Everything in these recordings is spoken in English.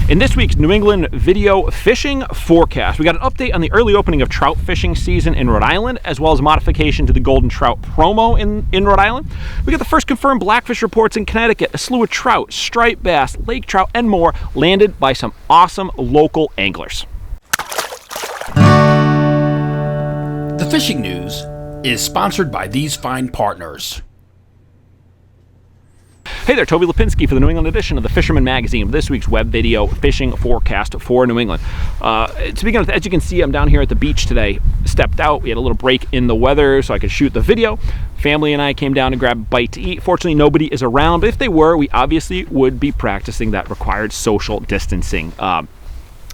In this week's New England video fishing forecast, we got an update on the early opening of trout fishing season in Rhode Island, as well as modification to the golden trout promo in Rhode Island. We got the first confirmed blackfish reports in Connecticut, a slew of trout, striped bass, lake trout, and more landed by some awesome local anglers. The fishing news is sponsored by these fine partners. Hey there, Toby Lapinski for the New England edition of the Fisherman magazine with this week's web video fishing forecast for New England. To begin with, as you can see, I'm down here at the beach today. Stepped out, we had a little break in the weather so I could shoot the video. Family and I came down to grab a bite to eat. Fortunately, nobody is around, but if they were, we obviously would be practicing that required social distancing.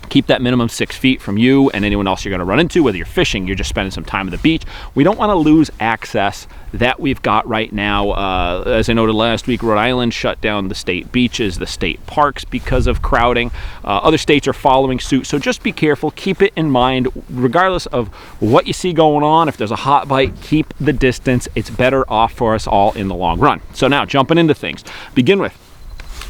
Keep that minimum 6 feet from you and anyone else you're going to run into, whether you're fishing, you're just spending some time at the beach. We don't want to lose access that we've got right now. As I noted last week, Rhode Island shut down the state beaches, the state parks because of crowding. Other states are following suit, so just be careful. Keep it in mind, regardless of what you see going on. If there's a hot bite, keep the distance. It's better off for us all in the long run. So now, jumping into things. Begin with,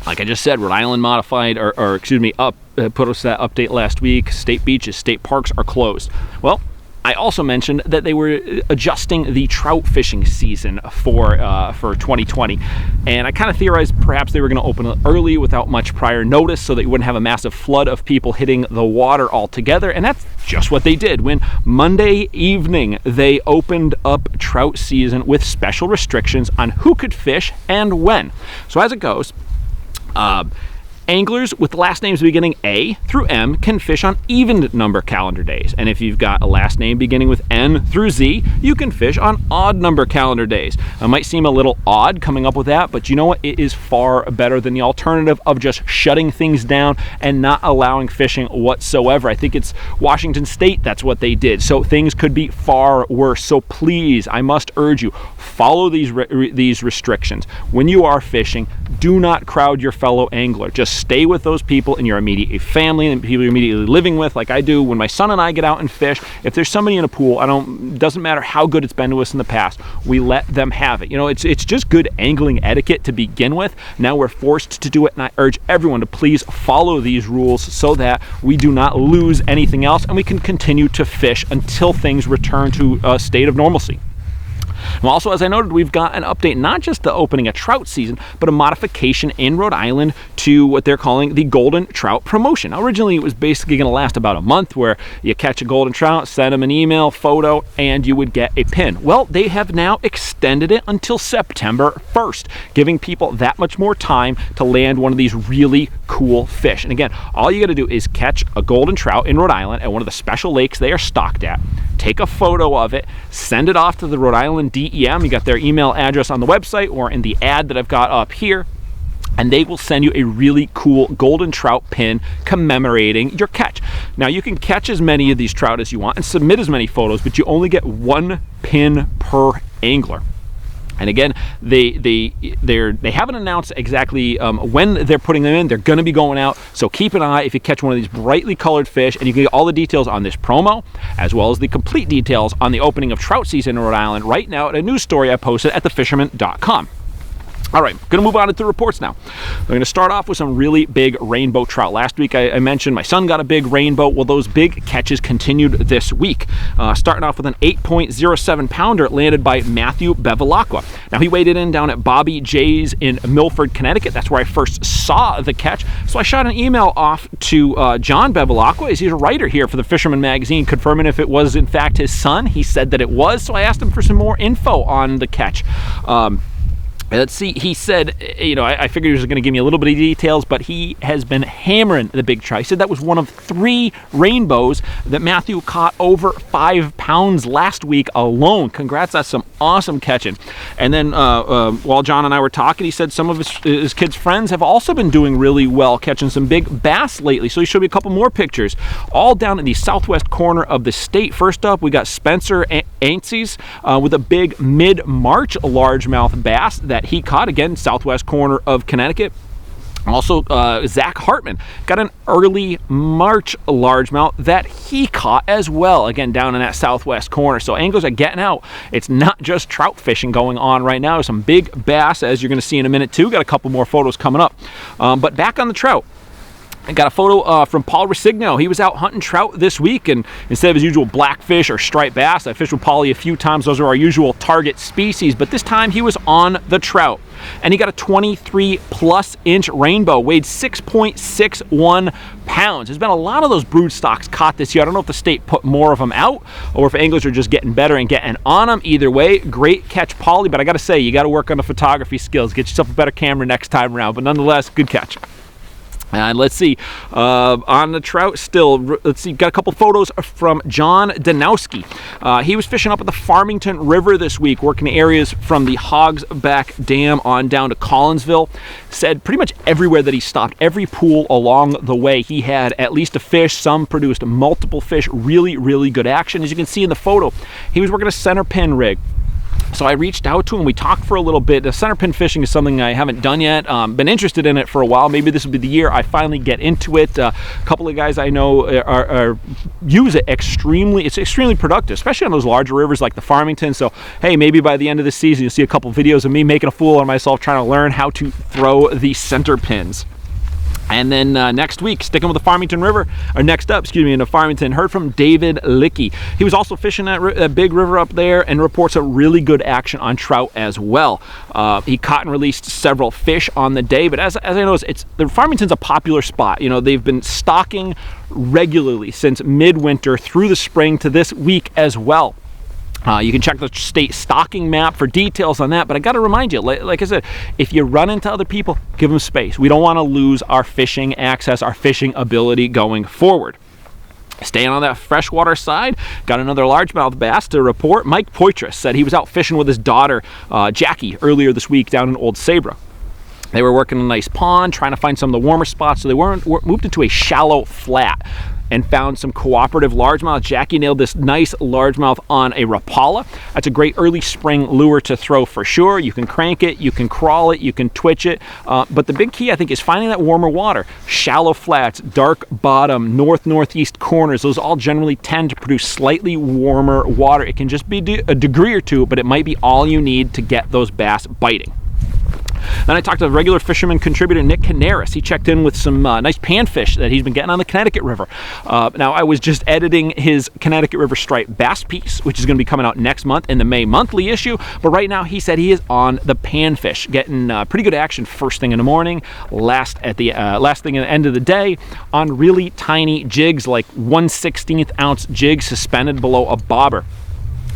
like I just said, Rhode Island modified, put us that update last week. State beaches, state parks are closed. Well, I also mentioned that they were adjusting the trout fishing season for 2020, and I kind of theorized perhaps they were going to open early without much prior notice so that you wouldn't have a massive flood of people hitting the water altogether, and that's just what they did. When Monday evening they opened up trout season with special restrictions on who could fish and when. So as it goes, anglers with last names beginning A through M can fish on even number calendar days. And if you've got a last name beginning with N through Z, you can fish on odd number calendar days. It might seem a little odd coming up with that, but you know what? It is far better than the alternative of just shutting things down and not allowing fishing whatsoever. I think it's Washington State, that's what they did. So things could be far worse. So please, I must urge you, follow these restrictions. When you are fishing, do not crowd your fellow angler. Just stay with those people in your immediate family and people you're immediately living with, like I do when my son and I get out and fish. If there's somebody in a pool, doesn't matter how good it's been to us in the past, we let them have it. You know, it's just good angling etiquette to begin with. Now we're forced to do it, and I urge everyone to please follow these rules so that we do not lose anything else and we can continue to fish until things return to a state of normalcy. Well, also, as I noted, we've got an update, not just the opening of trout season, but a modification in Rhode Island to what they're calling the golden trout promotion. Now, originally, it was basically going to last about a month, where you catch a golden trout, send them an email, photo, and you would get a pin. Well, they have now extended it until September 1st, giving people that much more time to land one of these really cool fish. And again, all you got to do is catch a golden trout in Rhode Island at one of the special lakes they are stocked at, take a photo of it, send it off to the Rhode Island DEM. You got their email address on the website or in the ad that I've got up here, and they will send you a really cool golden trout pin commemorating your catch. Now, you can catch as many of these trout as you want and submit as many photos, but you only get one pin per angler. And again, they haven't announced exactly when they're putting them in. They're going to be going out, so keep an eye if you catch one of these brightly colored fish, and you can get all the details on this promo, as well as the complete details on the opening of trout season in Rhode Island right now at a news story I posted at thefisherman.com. All right, going to move on to the reports now. We're going to start off with some really big rainbow trout. Last week I mentioned my son got a big rainbow. Well, those big catches continued this week. Starting off with an 8.07 pounder landed by Matthew Bevilacqua. Now, he waded in down at Bobby J's in Milford, Connecticut. That's where I first saw the catch. So I shot an email off to John Bevilacqua. He's a writer here for the Fisherman magazine, confirming if it was in fact his son. He said that it was, so I asked him for some more info on the catch. Let's see, he said, I figured he was going to give me a little bit of details, but he has been hammering the big trout. He said that was one of 3 rainbows that Matthew caught over 5 pounds last week alone. Congrats, that's some awesome catching. And then while John and I were talking, he said some of his kids' friends have also been doing really well, catching some big bass lately. So he showed me a couple more pictures, all down in the southwest corner of the state. First up, we got Spencer Aintzes with a big mid-March largemouth bass that he caught, again, southwest corner of Connecticut. Also, Zach Hartman got an early March largemouth that he caught as well, again, down in that southwest corner. So anglers are getting out. It's not just trout fishing going on right now. There's some big bass, as you're going to see in a minute, too. Got a couple more photos coming up. But back on the trout. I got a photo from Paul Resigno. He was out hunting trout this week, and instead of his usual blackfish or striped bass, I fished with Paulie a few times. Those are our usual target species, but this time he was on the trout. And he got a 23-plus inch rainbow, weighed 6.61 pounds. There's been a lot of those brood stocks caught this year. I don't know if the state put more of them out or if anglers are just getting better and getting on them. Either way, great catch, Paulie, but I got to say, you got to work on the photography skills. Get yourself a better camera next time around, but nonetheless, good catch. And let's see, on the trout still, let's see, got a couple photos from John Danowski. He was fishing up at the Farmington River this week, working areas from the Hogsback Dam on down to Collinsville. Said pretty much everywhere that he stopped, every pool along the way, he had at least a fish. Some produced multiple fish, really, really good action. As you can see in the photo, he was working a center pin rig. So I reached out to him. We talked for a little bit. The center pin fishing is something I haven't done yet. Been interested in it for a while. Maybe this will be the year I finally get into it. A couple of guys I know use it extremely. It's extremely productive, especially on those larger rivers like the Farmington. So hey, maybe by the end of the season you'll see a couple videos of me making a fool of myself trying to learn how to throw the center pins. And then next week, sticking with the Farmington River, or next up, excuse me, in the Farmington, heard from David Lickey. He was also fishing that big river up there and reports a really good action on trout as well. He caught and released several fish on the day, but as I noticed, the Farmington's a popular spot. You know, they've been stocking regularly since midwinter through the spring to this week as well. You can check the state stocking map for details on that, but I got to remind you, like I said, if you run into other people, give them space. We don't want to lose our fishing access, our fishing ability going forward. Staying on that freshwater side, got another largemouth bass to report. Mike Poitras said he was out fishing with his daughter, Jackie, earlier this week down in Old Saybrook. They were working a nice pond, trying to find some of the warmer spots, so they moved into a shallow flat and found some cooperative largemouth. Jackie nailed this nice largemouth on a Rapala. That's a great early spring lure to throw for sure. You can crank it, you can crawl it, you can twitch it, but the big key, I think, is finding that warmer water. Shallow flats, dark bottom, northeast corners, those all generally tend to produce slightly warmer water. It can just be a degree or two, but it might be all you need to get those bass biting. Then I talked to regular Fisherman contributor Nick Canaris. He checked in with some nice panfish that he's been getting on the Connecticut River. Now, I was just editing his Connecticut River striped bass piece, which is going to be coming out next month in the May monthly issue. But right now, he said he is on the panfish, getting pretty good action first thing in the morning, last thing at the end of the day, on really tiny jigs, like 1/16 ounce jigs suspended below a bobber.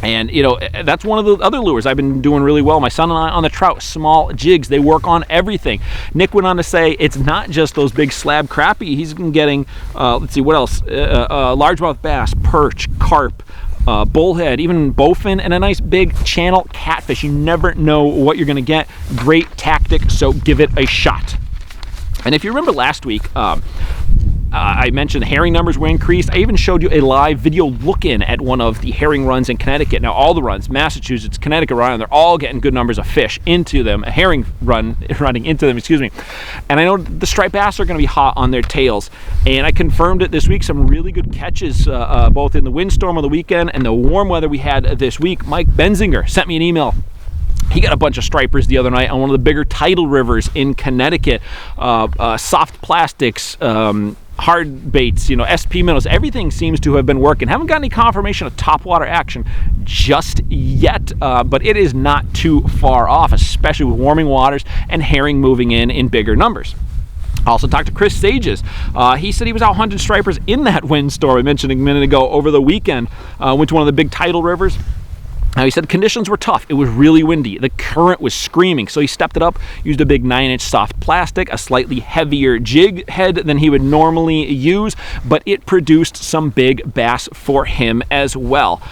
And, you know, that's one of the other lures I've been doing really well. My son and I on the trout, small jigs, they work on everything. Nick went on to say it's not just those big slab crappie. He's been getting, let's see, what else? Largemouth bass, perch, carp, bullhead, even bowfin, and a nice big channel catfish. You never know what you're going to get. Great tactic, so give it a shot. And if you remember last week, I mentioned herring numbers were increased. I even showed you a live video look-in at one of the herring runs in Connecticut. Now, all the runs, Massachusetts, Connecticut, Rhode Island, they're all getting good numbers of fish into them, a herring running into them, excuse me. And I know the striped bass are going to be hot on their tails. And I confirmed it this week, some really good catches, both in the windstorm of the weekend and the warm weather we had this week. Mike Benzinger sent me an email. He got a bunch of stripers the other night on one of the bigger tidal rivers in Connecticut. Soft plastics, hard baits, you know, SP minnows, everything seems to have been working. Haven't got any confirmation of topwater action just yet, but it is not too far off, especially with warming waters and herring moving in bigger numbers. I also talked to Chris Sages. He said he was out hunting stripers in that windstorm I mentioned a minute ago over the weekend. Went to one of the big tidal rivers. Now, he said conditions were tough. It was really windy. The current was screaming. So he stepped it up, used a big 9-inch soft plastic, a slightly heavier jig head than he would normally use, but it produced some big bass for him as well.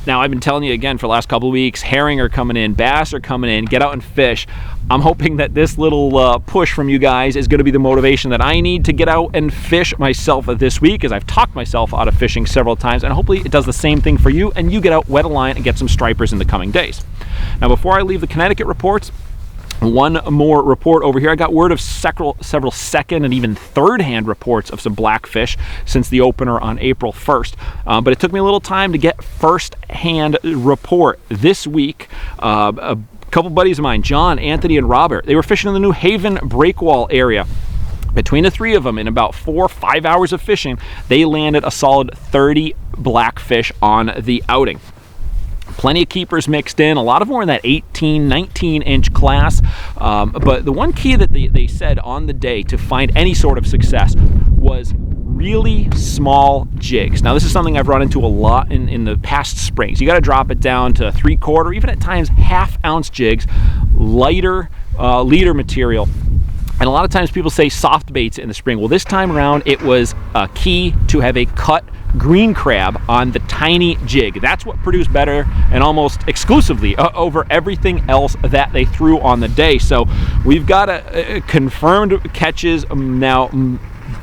Now, I've been telling you again for the last couple of weeks, herring are coming in, bass are coming in, get out and fish. I'm hoping that this little push from you guys is going to be the motivation that I need to get out and fish myself this week, as I've talked myself out of fishing several times, and hopefully it does the same thing for you, and you get out, wet a line, and get some stripers in the coming days. Now, before I leave the Connecticut reports, one more report over here. I got word of several second and even third-hand reports of some blackfish since the opener on April 1st. But it took me a little time to get first-hand report this week. A couple buddies of mine, John, Anthony, and Robert, they were fishing in the New Haven breakwall area Between the three of them, in about 4 or 5 hours of fishing, they landed a solid 30 blackfish on the outing. Plenty of keepers mixed in. A lot of them were in that 18, 19-inch class. But the one key that they said on the day to find any sort of success was really small jigs. Now, this is something I've run into a lot in the past springs. You got to drop it down to 3/4, even at times ½ jigs, lighter leader material. And a lot of times people say soft baits in the spring. Well, this time around, it was key to have a cut green crab on the tiny jig. That's what produced better and almost exclusively over everything else that they threw on the day. So we've got confirmed catches now.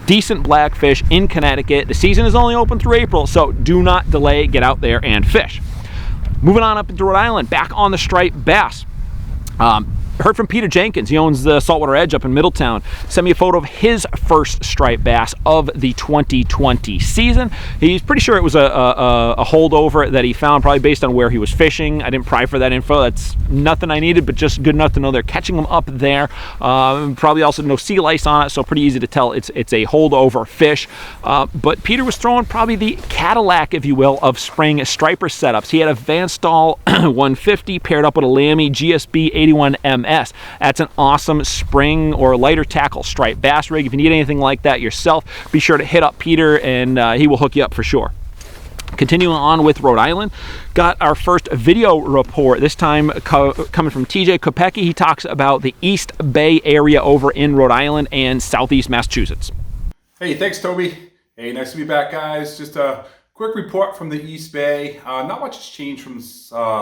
Decent blackfish in Connecticut. The season is only open through April, so do not delay. Get out there and fish. Moving on up into Rhode Island, back on the striped bass. Heard from Peter Jenkins. He owns the Saltwater Edge up in Middletown. Sent me a photo of his first striped bass of the 2020 season. He's pretty sure it was a holdover that he found, probably based on where he was fishing. I didn't pry for that info. That's nothing I needed, but just good enough to know they're catching them up there. Probably also no sea lice on it, so pretty easy to tell it's a holdover fish. But Peter was throwing probably the Cadillac, if you will, of spring striper setups. He had a Van Staal 150 paired up with a Lamy GSB 81MS. That's an awesome spring or lighter tackle striped bass rig. If you need anything like that yourself, be sure to hit up Peter and he will hook you up for sure. Continuing on with Rhode Island, got our first video report, this time coming from TJ Kopecki. He talks about the East Bay area over in Rhode Island and southeast Massachusetts. Hey, thanks, Toby. Hey, nice to be back, guys. Just a quick report from the East Bay. Not much has changed from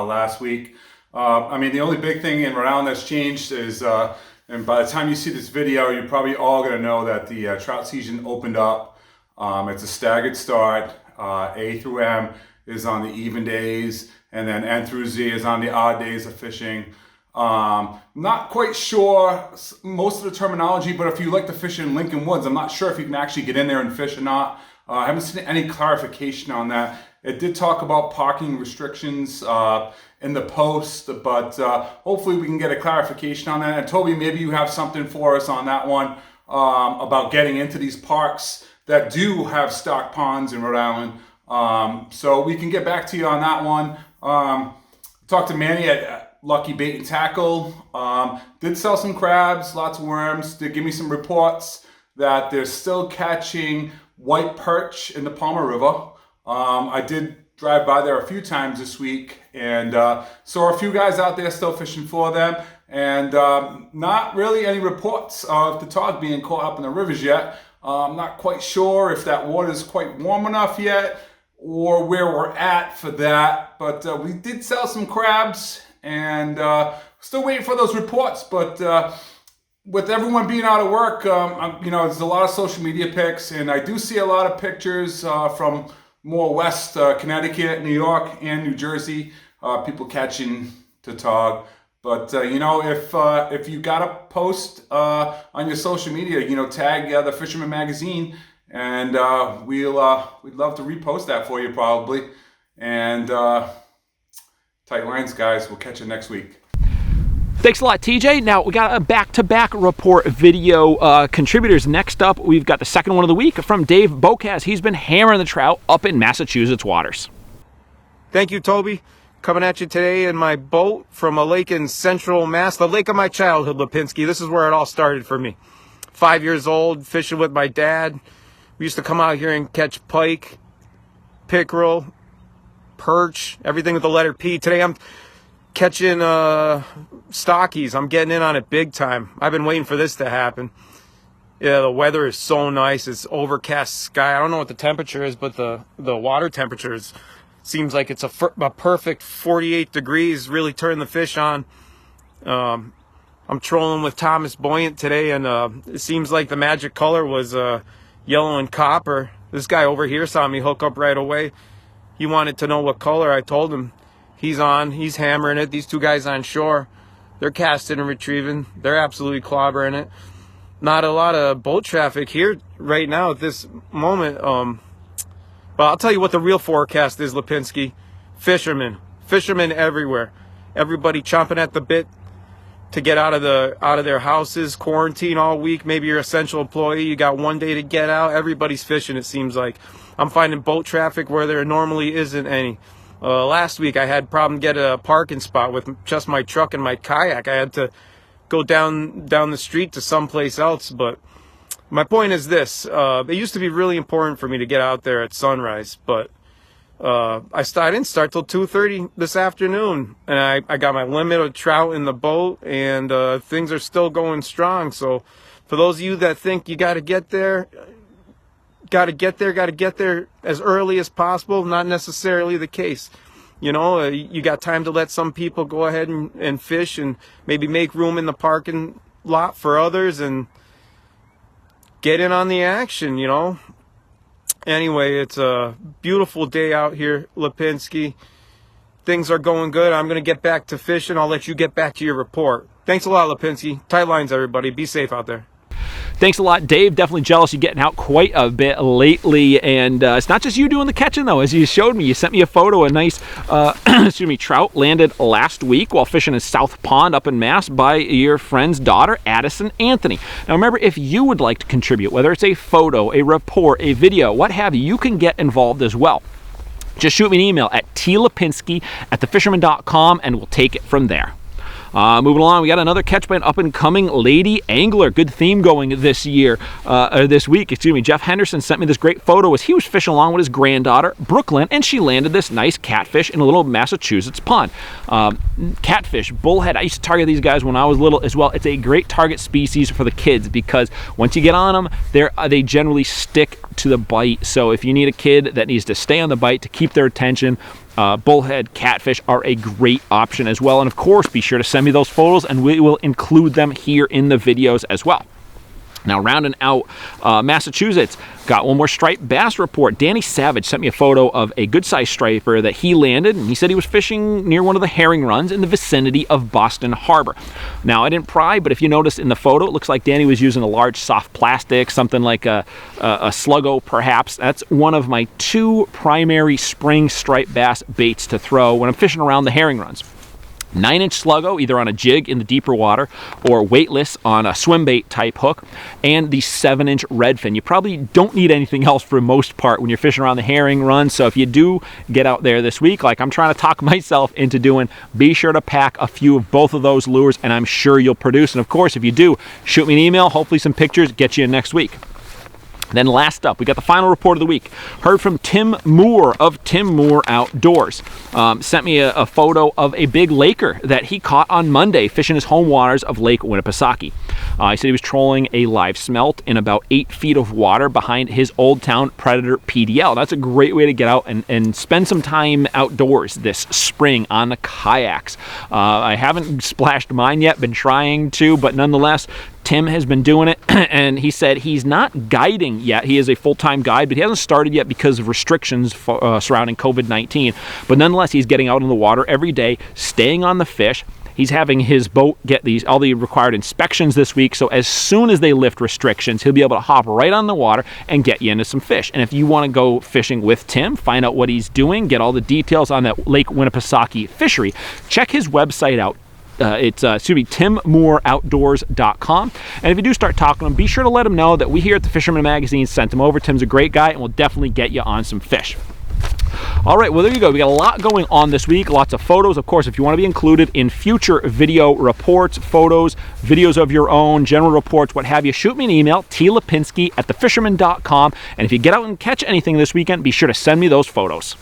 last week. I mean, the only big thing in Rhode Island that's changed is, and by the time you see this video, you're probably all going to know that the trout season opened up. It's a staggered start. A through M is on the even days, and then N through Z is on the odd days of fishing. Not quite sure most of the terminology, but if you like to fish in Lincoln Woods, I'm not sure if you can actually get in there and fish or not. I haven't seen any clarification on that. It did talk about parking restrictions in the post, but hopefully we can get a clarification on that. And Toby, maybe you have something for us on that one about getting into these parks that do have stock ponds in Rhode Island. So we can get back to you on that one. Talked to Manny at Lucky Bait and Tackle. Did sell some crabs, lots of worms. Did give me some reports that they're still catching white perch in the Palmer River. I did drive by there a few times this week and saw a few guys out there still fishing for them, and not really any reports of the tog being caught up in the rivers yet. I'm not quite sure if that water is quite warm enough yet or where we're at for that, but we did sell some crabs and still waiting for those reports. But with everyone being out of work, you know, there's a lot of social media pics, and I do see a lot of pictures from more west Connecticut, New York, and New Jersey, people catching tautog. But you know, if you got a post on your social media, you know, tag the Fisherman magazine, and we'd love to repost that for you probably. And tight lines, guys. We'll catch you next week. Thanks a lot, TJ. Now, we got a back-to-back report video contributors. Next up, we've got the second one of the week from Dave Bocas. He's been hammering the trout up in Massachusetts waters. Thank you, Toby. Coming at you today in my boat from a lake in central Mass, the lake of my childhood, Lapinski. This is where it all started for me. 5 years old, fishing with my dad. We used to come out here and catch pike, pickerel, perch, everything with the letter P. Today I'm catching stockies. I'm getting in on it big time. I've been waiting for this to happen. Yeah, the weather is so nice. It's overcast sky. I don't know what the temperature is, but the water temperature seems like it's a perfect 48 degrees. Really turn the fish on. I'm trolling with Thomas Buoyant today, and it seems like the magic color was yellow and copper. This guy over here saw me hook up right away. He wanted to know what color. I told him. He's hammering it. These two guys on shore, they're casting and retrieving. They're absolutely clobbering it. Not a lot of boat traffic here right now at this moment. But I'll tell you what the real forecast is, Lapinski. Fishermen everywhere. Everybody chomping at the bit to get out of their houses, quarantine all week. Maybe you're an essential employee, you got one day to get out. Everybody's fishing, it seems like. I'm finding boat traffic where there normally isn't any. Last week I had a problem getting a parking spot with just my truck and my kayak. I had to go down the street to someplace else. But my point is this: it used to be really important for me to get out there at sunrise, but I didn't start till 2:30 this afternoon, and I got my limit of trout in the boat, and things are still going strong. So for those of you that think you got to get there as early as possible, not necessarily the case. You know, you got time to let some people go ahead and fish and maybe make room in the parking lot for others and get in on the action, you know. Anyway, it's a beautiful day out here, Lapinski. Things are going good. I'm going to get back to fishing. I'll let you get back to your report. Thanks a lot, Lapinski. Tight lines, everybody. Be safe out there. Thanks a lot, Dave. Definitely jealous you're getting out quite a bit lately. And it's not just you doing the catching, though. As you showed me, you sent me a photo, a nice trout landed last week while fishing in South Pond up in Mass by your friend's daughter, Addison Anthony. Now, remember, if you would like to contribute, whether it's a photo, a report, a video, what have you, you can get involved as well. Just shoot me an email at tlapinski@thefisherman.com, and we'll take it from there. Moving along, we got another catch by an up-and-coming lady angler. Good theme going this week. Jeff Henderson sent me this great photo as he was fishing along with his granddaughter, Brooklyn, and she landed this nice catfish in a little Massachusetts pond. Catfish, bullhead, I used to target these guys when I was little as well. It's a great target species for the kids because once you get on them, they generally stick to the bite. So if you need a kid that needs to stay on the bite to keep their attention, bullhead catfish are a great option as well. And of course, be sure to send me those photos and we will include them here in the videos as well. Now, rounding out Massachusetts, got one more striped bass report. Danny Savage sent me a photo of a good-sized striper that he landed, and he said he was fishing near one of the herring runs in the vicinity of Boston Harbor. Now, I didn't pry, but if you notice in the photo, it looks like Danny was using a large soft plastic, something like a sluggo, perhaps. That's one of my two primary spring striped bass baits to throw when I'm fishing around the herring runs. 9-inch sluggo, either on a jig in the deeper water or weightless on a swim bait type hook, and the 7-inch redfin. You probably don't need anything else for the most part when you're fishing around the herring run. So if you do get out there this week, like I'm trying to talk myself into doing, be sure to pack a few of both of those lures, and I'm sure you'll produce. And of course, if you do, shoot me an email, hopefully some pictures, get you in next week. Then last up, we got the final report of the week. Heard from Tim Moore of Tim Moore Outdoors. Sent me a photo of a big laker that he caught on Monday fishing his home waters of Lake Winnipesaukee. He said he was trolling a live smelt in about 8 feet of water behind his Old Town Predator PDL. That's a great way to get out and spend some time outdoors this spring on the kayaks. I haven't splashed mine yet, been trying to, but nonetheless, Tim has been doing it, and he said he's not guiding yet. He is a full-time guide, but he hasn't started yet because of restrictions surrounding COVID-19. But nonetheless, he's getting out in the water every day, staying on the fish. He's having his boat get all the required inspections this week, so as soon as they lift restrictions, he'll be able to hop right on the water and get you into some fish. And if you want to go fishing with Tim, find out what he's doing, get all the details on that Lake Winnipesaukee fishery, check his website out. It's timmooreoutdoors.com. And if you do start talking to him, be sure to let him know that we here at the Fisherman Magazine sent him over. Tim's a great guy, and we'll definitely get you on some fish. All right, well, there you go. We got a lot going on this week, lots of photos. Of course, if you want to be included in future video reports, photos, videos of your own, general reports, what have you, shoot me an email, tlapinski@thefisherman.com. And if you get out and catch anything this weekend, be sure to send me those photos.